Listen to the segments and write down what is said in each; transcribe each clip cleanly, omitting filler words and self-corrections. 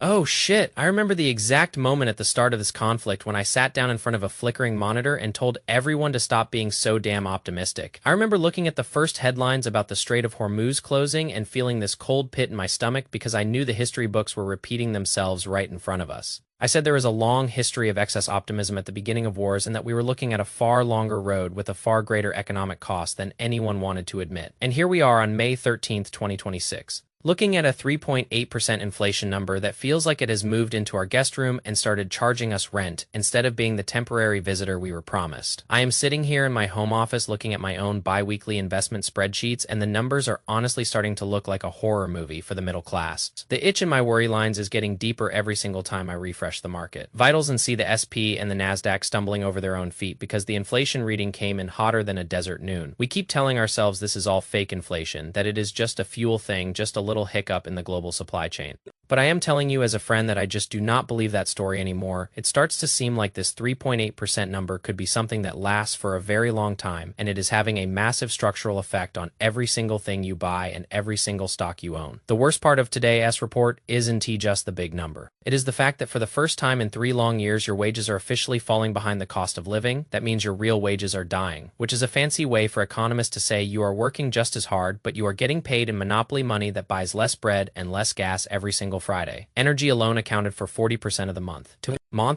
Oh shit, I remember the exact moment at the start of this conflict when I sat down in front of a flickering monitor and told everyone to stop being so damn optimistic. I remember looking at the first headlines about the Strait of Hormuz closing and feeling this cold pit in my stomach because I knew the history books were repeating themselves right in front of us. I said there was a long history of excess optimism at the beginning of wars and that we were looking at a far longer road with a far greater economic cost than anyone wanted to admit. And here we are on May 13th, 2026. Looking at a 3.8% inflation number that feels like it has moved into our guest room and started charging us rent instead of being the temporary visitor we were promised. I am sitting here in my home office looking at my own bi-weekly investment spreadsheets, and the numbers are honestly starting to look like a horror movie for the middle class. The itch in my worry lines is getting deeper every single time I refresh the market. Vitals and see the SP and the NASDAQ stumbling over their own feet because the inflation reading came in hotter than a desert noon. We keep telling ourselves this is all fake inflation, that it is just a fuel thing, just a little hiccup in the global supply chain. But I am telling you as a friend that I just do not believe that story anymore. It starts to seem like this 3.8% number could be something that lasts for a very long time, and it is having a massive structural effect on every single thing you buy and every single stock you own. The worst part of today's report isn't just the big number. It is the fact that for the first time in 3 long years, your wages are officially falling behind the cost of living. That means your real wages are dying, which is a fancy way for economists to say you are working just as hard, but you are getting paid in monopoly money that buys less bread and less gas every single Friday. Energy alone accounted for 40% of the month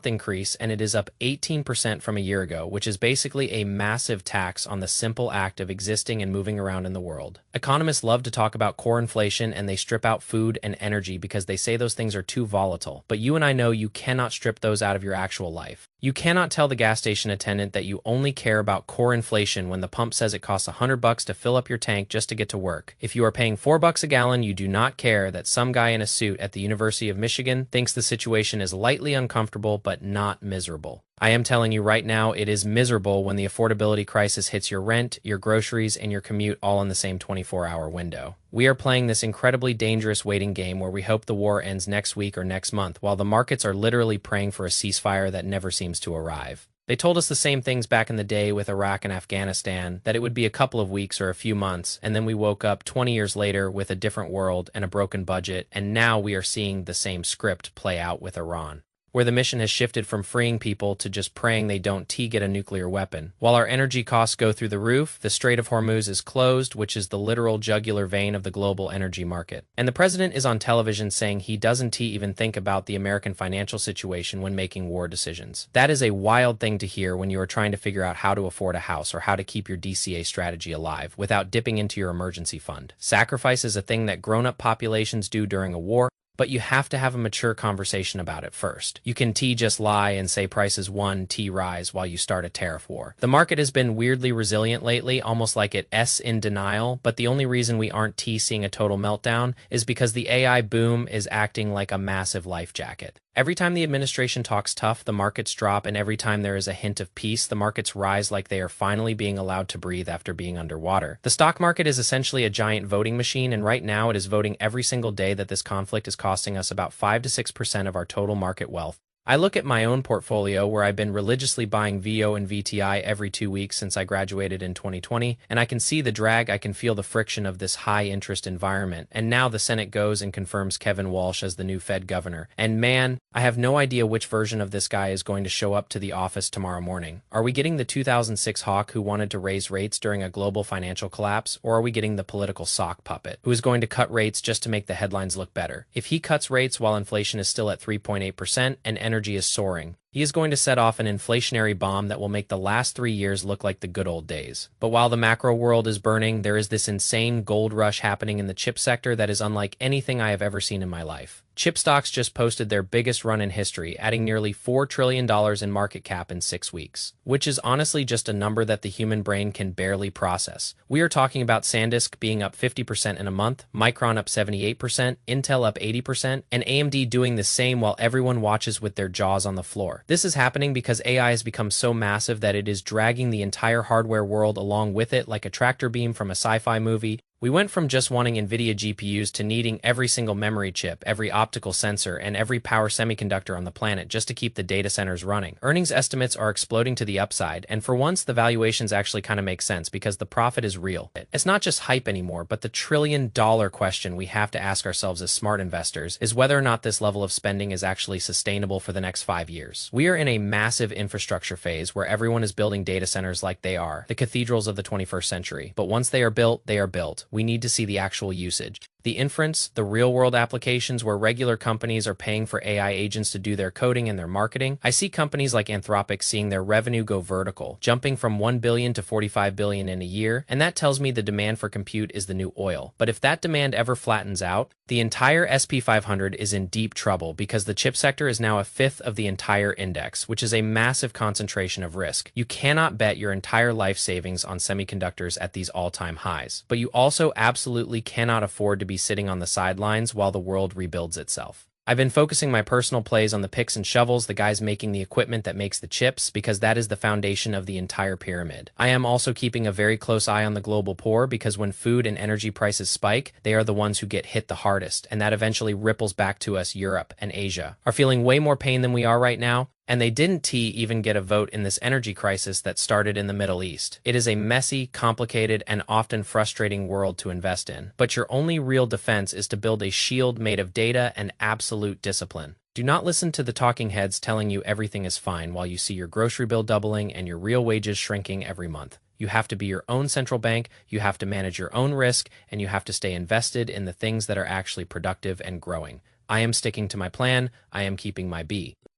increase, and it is up 18% from a year ago, which is basically a massive tax on the simple act of existing and moving around in the world. Economists love to talk about core inflation, and they strip out food and energy because they say those things are too volatile. But you and I know you cannot strip those out of your actual life. You cannot tell the gas station attendant that you only care about core inflation when the pump says it costs $100 to fill up your tank just to get to work. If you are paying $4 a gallon, you do not care that some guy in a suit at the University of Michigan thinks the situation is lightly uncomfortable but not miserable. I am telling you right now, it is miserable when the affordability crisis hits your rent, your groceries, and your commute all in the same 24-hour window. We are playing this incredibly dangerous waiting game where we hope the war ends next week or next month, while the markets are literally praying for a ceasefire that never seems to arrive. They told us the same things back in the day with Iraq and Afghanistan, that it would be a couple of weeks or a few months, and then we woke up 20 years later with a different world and a broken budget, and now we are seeing the same script play out with Iran, where the mission has shifted from freeing people to just praying they don't get a nuclear weapon. While our energy costs go through the roof, the Strait of Hormuz is closed, which is the literal jugular vein of the global energy market. And the president is on television saying he doesn't even think about the American financial situation when making war decisions. That is a wild thing to hear when you are trying to figure out how to afford a house or how to keep your DCA strategy alive without dipping into your emergency fund. Sacrifice is a thing that grown-up populations do during a war, but you have to have a mature conversation about it first. You can just lie and say prices rise while you start a tariff war. The market has been weirdly resilient lately, almost like it's in denial, but the only reason we aren't seeing a total meltdown is because the AI boom is acting like a massive life jacket. Every time the administration talks tough, the markets drop, and every time there is a hint of peace, the markets rise like they are finally being allowed to breathe after being underwater. The stock market is essentially a giant voting machine, and right now it is voting every single day that this conflict is costing us about 5 to 6% of our total market wealth. I look at my own portfolio where I've been religiously buying VO and VTI every 2 weeks since I graduated in 2020, and I can see the drag, I can feel the friction of this high-interest environment. And now the Senate goes and confirms Kevin Walsh as the new Fed governor. And man, I have no idea which version of this guy is going to show up to the office tomorrow morning. Are we getting the 2006 hawk who wanted to raise rates during a global financial collapse, or are we getting the political sock puppet who is going to cut rates just to make the headlines look better? If he cuts rates while inflation is still at 3.8% and energy is soaring, he is going to set off an inflationary bomb that will make the last 3 years look like the good old days. But while the macro world is burning, there is this insane gold rush happening in the chip sector that is unlike anything I have ever seen in my life. Chip stocks just posted their biggest run in history, adding nearly $4 trillion in market cap in 6 weeks, which is honestly just a number that the human brain can barely process. We are talking about SanDisk being up 50% in a month, Micron up 78%, Intel up 80%, and AMD doing the same while everyone watches with their jaws on the floor. This is happening because AI has become so massive that it is dragging the entire hardware world along with it like a tractor beam from a sci-fi movie. We went from just wanting NVIDIA GPUs to needing every single memory chip, every optical sensor, and every power semiconductor on the planet just to keep the data centers running. Earnings estimates are exploding to the upside, and for once, the valuations actually kind of make sense because the profit is real. It's not just hype anymore, but the trillion-dollar question we have to ask ourselves as smart investors is whether or not this level of spending is actually sustainable for the next 5 years. We are in a massive infrastructure phase where everyone is building data centers like they are the cathedrals of the 21st century. But once they are built, they are built. We need to see the actual usage. The inference, the real-world applications where regular companies are paying for AI agents to do their coding and their marketing. I see companies like Anthropic seeing their revenue go vertical, jumping from 1 billion to 45 billion in a year, and that tells me the demand for compute is the new oil. But if that demand ever flattens out, the entire SP 500 is in deep trouble because the chip sector is now a fifth of the entire index, which is a massive concentration of risk. You cannot bet your entire life savings on semiconductors at these all-time highs, but you also absolutely cannot afford to be sitting on the sidelines while the world rebuilds itself. I've been focusing my personal plays on the picks and shovels, the guys making the equipment that makes the chips, because that is the foundation of the entire pyramid. I am also keeping a very close eye on the global poor because when food and energy prices spike, they are the ones who get hit the hardest, and that eventually ripples back to us. Europe and Asia are feeling way more pain than we are right now. And they didn't even get a vote in this energy crisis that started in the Middle East. It is a messy, complicated, and often frustrating world to invest in. But your only real defense is to build a shield made of data and absolute discipline. Do not listen to the talking heads telling you everything is fine while you see your grocery bill doubling and your real wages shrinking every month. You have to be your own central bank, you have to manage your own risk, and you have to stay invested in the things that are actually productive and growing. I am sticking to my plan. I am keeping my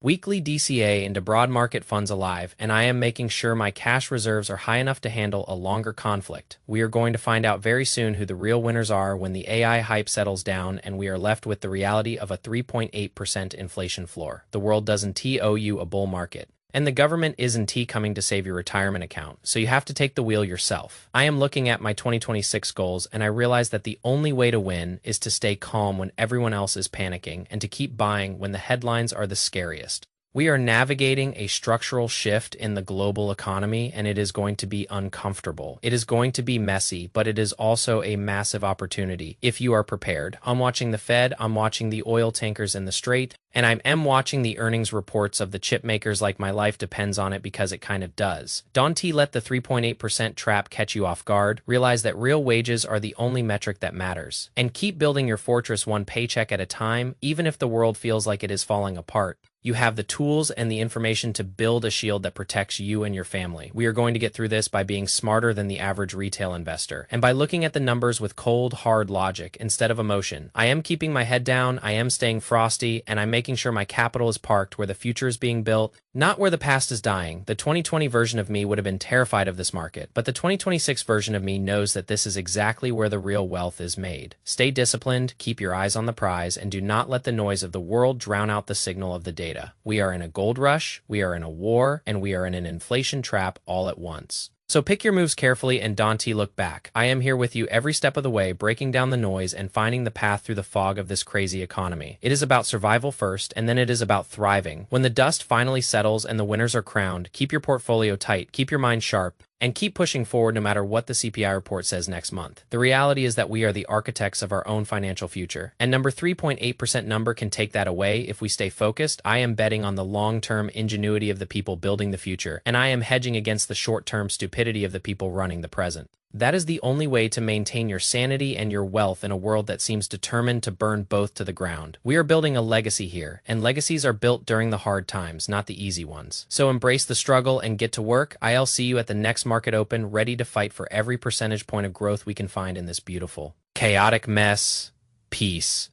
weekly DCA into broad market funds alive, and I am making sure my cash reserves are high enough to handle a longer conflict. We are going to find out very soon who the real winners are when the AI hype settles down and we are left with the reality of a 3.8% inflation floor. The world doesn't owe you a bull market. And the government isn't coming to save your retirement account, so you have to take the wheel yourself. I am looking at my 2026 goals, and I realize that the only way to win is to stay calm when everyone else is panicking and to keep buying when the headlines are the scariest. We are navigating a structural shift in the global economy, and it is going to be uncomfortable. It is going to be messy, but it is also a massive opportunity if you are prepared. I'm watching the Fed, I'm watching the oil tankers in the Strait, and I am watching the earnings reports of the chip makers like my life depends on it because it kind of does. Don't let the 3.8% trap catch you off guard. Realize that real wages are the only metric that matters. And keep building your fortress one paycheck at a time, even if the world feels like it is falling apart. You have the tools and the information to build a shield that protects you and your family. We are going to get through this by being smarter than the average retail investor, and by looking at the numbers with cold, hard logic instead of emotion. I am keeping my head down, I am staying frosty, and I'm making sure my capital is parked where the future is being built, not where the past is dying. The 2020 version of me would have been terrified of this market, but the 2026 version of me knows that this is exactly where the real wealth is made. Stay disciplined, keep your eyes on the prize, and do not let the noise of the world drown out the signal of the data. We are in a gold rush, we are in a war, and we are in an inflation trap all at once. So pick your moves carefully and don't look back. I am here with you every step of the way, breaking down the noise and finding the path through the fog of this crazy economy. It is about survival first, and then it is about thriving. When the dust finally settles and the winners are crowned, keep your portfolio tight, keep your mind sharp, and keep pushing forward no matter what the CPI report says next month. The reality is that we are the architects of our own financial future. And number 3.8% number can take that away if we stay focused. I am betting on the long-term ingenuity of the people building the future, and I am hedging against the short-term stupidity of the people running the present. That is the only way to maintain your sanity and your wealth in a world that seems determined to burn both to the ground. We are building a legacy here, and legacies are built during the hard times, not the easy ones. So embrace the struggle and get to work. I'll see you at the next market open, ready to fight for every percentage point of growth we can find in this beautiful, chaotic mess. Peace.